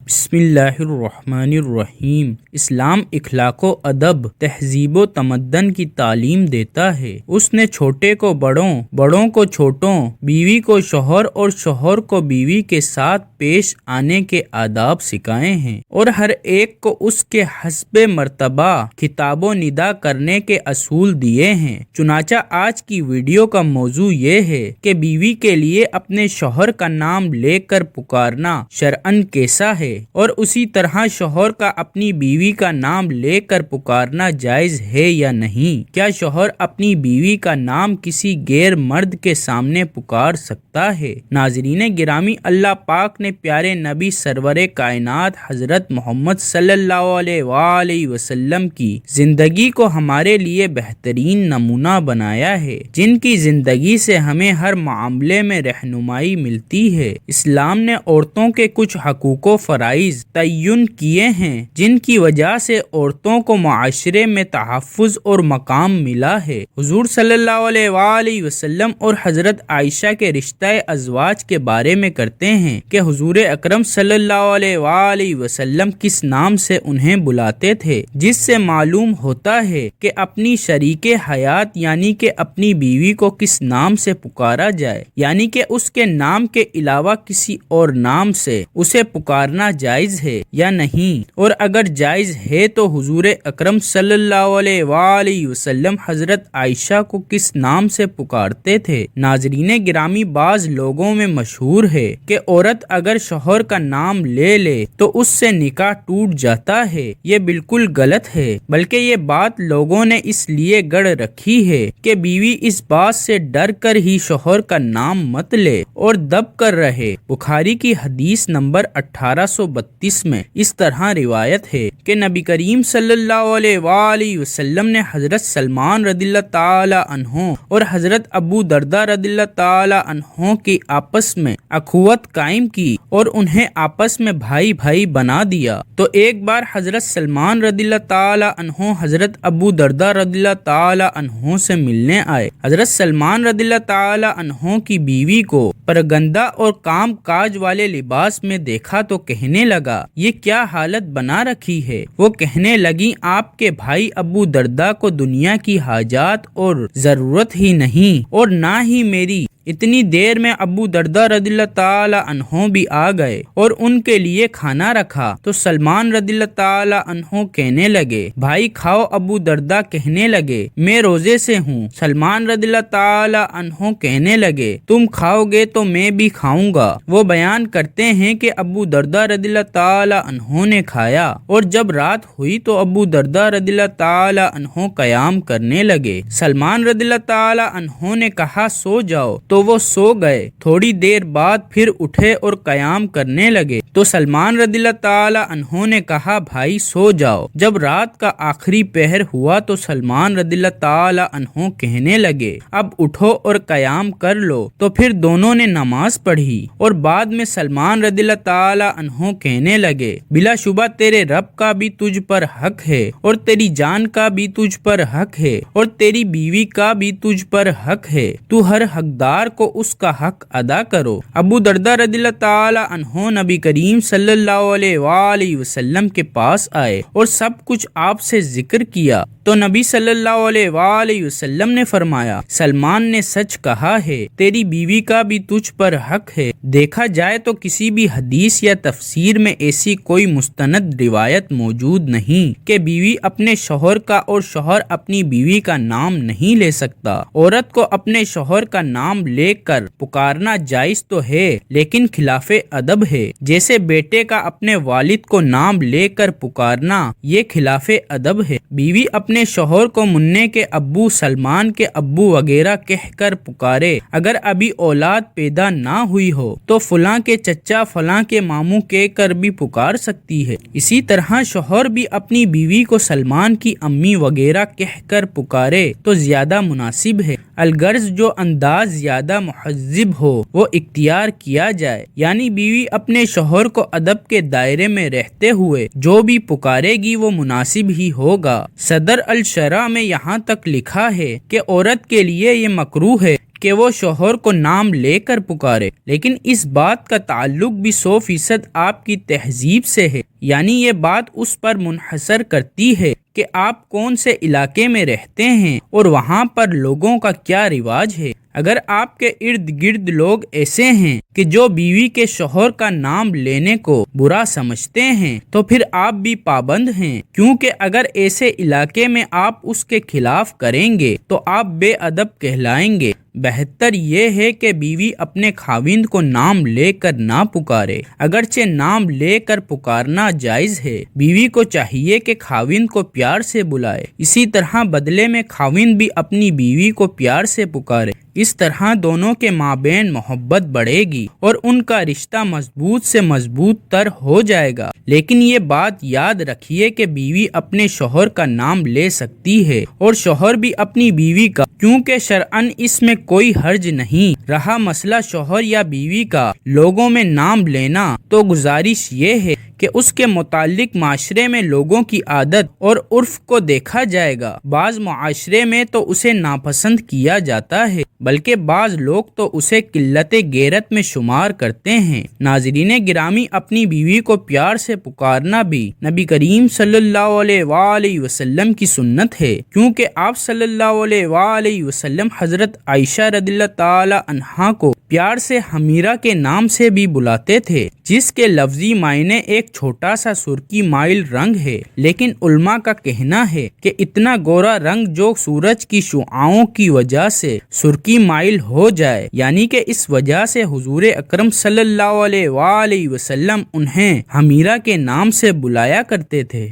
بسم اللہ الرحمن الرحیم۔ اسلام اخلاق و ادب، تہذیب و تمدن کی تعلیم دیتا ہے۔ اس نے چھوٹے کو بڑوں، بڑوں کو چھوٹوں، بیوی کو شوہر اور شوہر کو بیوی کے ساتھ پیش آنے کے آداب سکھائے ہیں اور ہر ایک کو اس کے حسب مرتبہ خطاب و ندا کرنے کے اصول دیے ہیں۔ چنانچہ آج کی ویڈیو کا موضوع یہ ہے کہ بیوی کے لیے اپنے شوہر کا نام لے کر پکارنا شرعاً کیسا ہے، اور اسی طرح شوہر کا اپنی بیوی کا نام لے کر پکارنا جائز ہے یا نہیں۔ کیا شوہر اپنی بیوی کا نام کسی غیر مرد کے سامنے پکار سکتا ہے؟ ناظرین گرامی، اللہ پاک نے پیارے نبی سرور کائنات حضرت محمد صلی اللہ علیہ وآلہ وسلم کی زندگی کو ہمارے لیے بہترین نمونہ بنایا ہے، جن کی زندگی سے ہمیں ہر معاملے میں رہنمائی ملتی ہے۔ اسلام نے عورتوں کے کچھ حقوق و فرائض تعین کیے ہیں، جن کی وجہ سے عورتوں کو معاشرے میں تحفظ اور مقام ملا ہے۔ حضور صلی اللہ علیہ وآلہ وسلم اور حضرت عائشہ کے رشتہ ازواج کے بارے میں کرتے ہیں کہ حضور اکرم صلی اللہ علیہ وآلہ وسلم کس نام سے انہیں بلاتے تھے، جس سے معلوم ہوتا ہے کہ اپنی شریک حیات یعنی کہ اپنی بیوی کو کس نام سے پکارا جائے، یعنی کہ اس کے نام کے علاوہ کسی اور نام سے اسے پکارنا جائز ہے یا نہیں، اور اگر جائز ہے تو حضور اکرم صلی اللہ علیہ وآلہ وسلم حضرت عائشہ کو کس نام سے پکارتے تھے۔ ناظرین گرامی، بعض لوگوں میں مشہور ہے کہ عورت اگر شوہر کا نام لے لے تو اس سے نکاح ٹوٹ جاتا ہے۔ یہ بالکل غلط ہے، بلکہ یہ بات لوگوں نے اس لیے گڑھ رکھی ہے کہ بیوی اس بات سے ڈر کر ہی شوہر کا نام مت لے اور دب کر رہے۔ بخاری کی حدیث نمبر 1832 میں اس طرح روایت ہے کہ نبی کریم صلی اللہ علیہ وآلہ وسلم نے حضرت سلمان رضی اللہ تعالی عنہ اور حضرت ابو درداء رضی اللہ تعالی عنہ کی آپس میں اخوت قائم کی اور انہیں آپس میں بھائی بھائی بنا دیا۔ تو ایک بار حضرت سلمان رضی اللہ تعالی عنہ حضرت ابو درداء رضی اللہ تعالی عنہ سے ملنے آئے۔ حضرت سلمان رضی اللہ تعالی عنہ کی بیوی کو پرگندہ اور کام کاج والے لباس میں دیکھا تو کہنے لگا، یہ کیا حالت بنا رکھی ہے؟ وہ کہنے لگی، آپ کے بھائی ابو درداء کو دنیا کی حاجات اور ضرورت ہی نہیں، اور نہ ہی میری۔ اتنی دیر میں ابو درداء رضی اللہ تعالی عنہ بھی آ گئے اور ان کے لیے کھانا رکھا۔ تو سلمان رضی اللہ تعالی عنہ کہنے لگے، بھائی کھاؤ۔ ابو درداء کہنے لگے، میں روزے سے ہوں۔ سلمان رضی اللہ تعالی عنہ کہنے لگے، تم کھاؤ گے تو میں بھی کھاؤں گا۔ وہ بیان کرتے ہیں کہ ابو درداء رضی اللہ تعالی عنہ نے کھایا، اور جب رات ہوئی تو ابو درداء رضی اللہ تعالی عنہ قیام کرنے لگے۔ سلمان رضی اللہ تعالی عنہ نے کہا، سو جاؤ، تو وہ سو گئے۔ تھوڑی دیر بعد پھر اٹھے اور قیام کرنے لگے، تو سلمان رضی اللہ تعالی عنہ نے کہا، بھائی سو جاؤ۔ جب رات کا آخری پہر ہوا تو سلمان رضی اللہ تعالی عنہ کہنے لگے، اب اٹھو اور قیام کر لو۔ تو پھر دونوں نے نماز پڑھی، اور بعد میں سلمان رضی اللہ تعالی عنہ کہنے لگے، بلا شبہ تیرے رب کا بھی تجھ پر حق ہے، اور تیری جان کا بھی تجھ پر حق ہے، اور تیری بیوی کا بھی تجھ پر حق ہے۔ تو ہر حقدار کو اس کا حق ادا کرو۔ ابو درداء رضی اللہ تعالی عنہ نبی کریم صلی اللہ علیہ وآلہ وسلم کے پاس آئے اور سب کچھ آپ سے ذکر کیا۔ تو نبی صلی اللہ علیہ وآلہ وسلم نے فرمایا، سلمان نے سچ کہا ہے، تیری بیوی کا بھی تجھ پر حق ہے۔ دیکھا جائے تو کسی بھی حدیث یا تفسیر میں ایسی کوئی مستند روایت موجود نہیں کہ بیوی اپنے شوہر کا اور شوہر اپنی بیوی کا نام نہیں لے سکتا۔ عورت کو اپنے شوہر کا نام لے کر پکارنا جائز تو ہے، لیکن خلاف ادب ہے۔ جیسے بیٹے کا اپنے والد کو نام لے کر پکارنا، یہ خلاف ادب ہے۔ بیوی اپنے شوہر کو منع کے ابو، سلمان کے ابو وغیرہ کہہ کر پکارے۔ اگر ابھی اولاد پیدا نہ ہوئی ہو تو فلاں کے چچا، فلاں کے ماموں کہہ کر بھی پکار سکتی ہے۔ اسی طرح شوہر بھی اپنی بیوی کو سلمان کی امی وغیرہ کہہ کر پکارے تو زیادہ مناسب ہے۔ الغرض جو انداز زیادہ مہذب ہو وہ اختیار کیا جائے، یعنی بیوی اپنے شوہر کو ادب کے دائرے میں رہتے ہوئے جو بھی پکارے گی وہ مناسب ہی ہوگا۔ صدر الشرع میں یہاں تک لکھا ہے کہ عورت کے لیے یہ مکروہ ہے کہ وہ شوہر کو نام لے کر پکارے، لیکن اس بات کا تعلق بھی 100% آپ کی تہذیب سے ہے، یعنی یہ بات اس پر منحصر کرتی ہے کہ آپ کون سے علاقے میں رہتے ہیں اور وہاں پر لوگوں کا کیا رواج ہے۔ اگر آپ کے ارد گرد لوگ ایسے ہیں کہ جو بیوی کے شوہر کا نام لینے کو برا سمجھتے ہیں تو پھر آپ بھی پابند ہیں، کیونکہ اگر ایسے علاقے میں آپ اس کے خلاف کریں گے تو آپ بے ادب کہلائیں گے۔ بہتر یہ ہے کہ بیوی اپنے خاوند کو نام لے کر نہ پکارے، اگرچہ نام لے کر پکارنا جائز ہے۔ بیوی کو چاہیے کہ خاوند کو پیار سے بلائے، اسی طرح بدلے میں خاوند بھی اپنی بیوی کو پیار سے پکارے۔ اس طرح دونوں کے مابین محبت بڑھے گی اور ان کا رشتہ مضبوط سے مضبوط تر ہو جائے گا۔ لیکن یہ بات یاد رکھیے کہ بیوی اپنے شوہر کا نام لے سکتی ہے اور شوہر بھی اپنی بیوی کا، کیونکہ شرعاً اس میں کوئی حرج نہیں۔ رہا مسئلہ شوہر یا بیوی کا لوگوں میں نام لینا، تو گزارش یہ ہے کہ اس کے متعلق معاشرے میں لوگوں کی عادت اور عرف کو دیکھا جائے گا۔ بعض معاشرے میں تو اسے ناپسند کیا جاتا ہے، بلکہ بعض لوگ تو اسے قلت غیرت میں شمار کرتے ہیں۔ ناظرین گرامی، اپنی بیوی کو پیار سے پکارنا بھی نبی کریم صلی اللہ علیہ وآلہ وسلم کی سنت ہے، کیونکہ آپ صلی اللہ علیہ وآلہ وسلم حضرت عائشہ رضی اللہ تعالی عنہا کو پیار سے حمیرہ کے نام سے بھی بلاتے تھے، جس کے لفظی معنی ایک چھوٹا سا سرخی مائل رنگ ہے۔ لیکن علماء کا کہنا ہے کہ اتنا گورا رنگ جو سورج کی شعاعوں کی وجہ سے سرخی مائل ہو جائے، یعنی کہ اس وجہ سے حضور اکرم صلی اللہ علیہ وآلہ وسلم انہیں حمیرہ کے نام سے بلایا کرتے تھے۔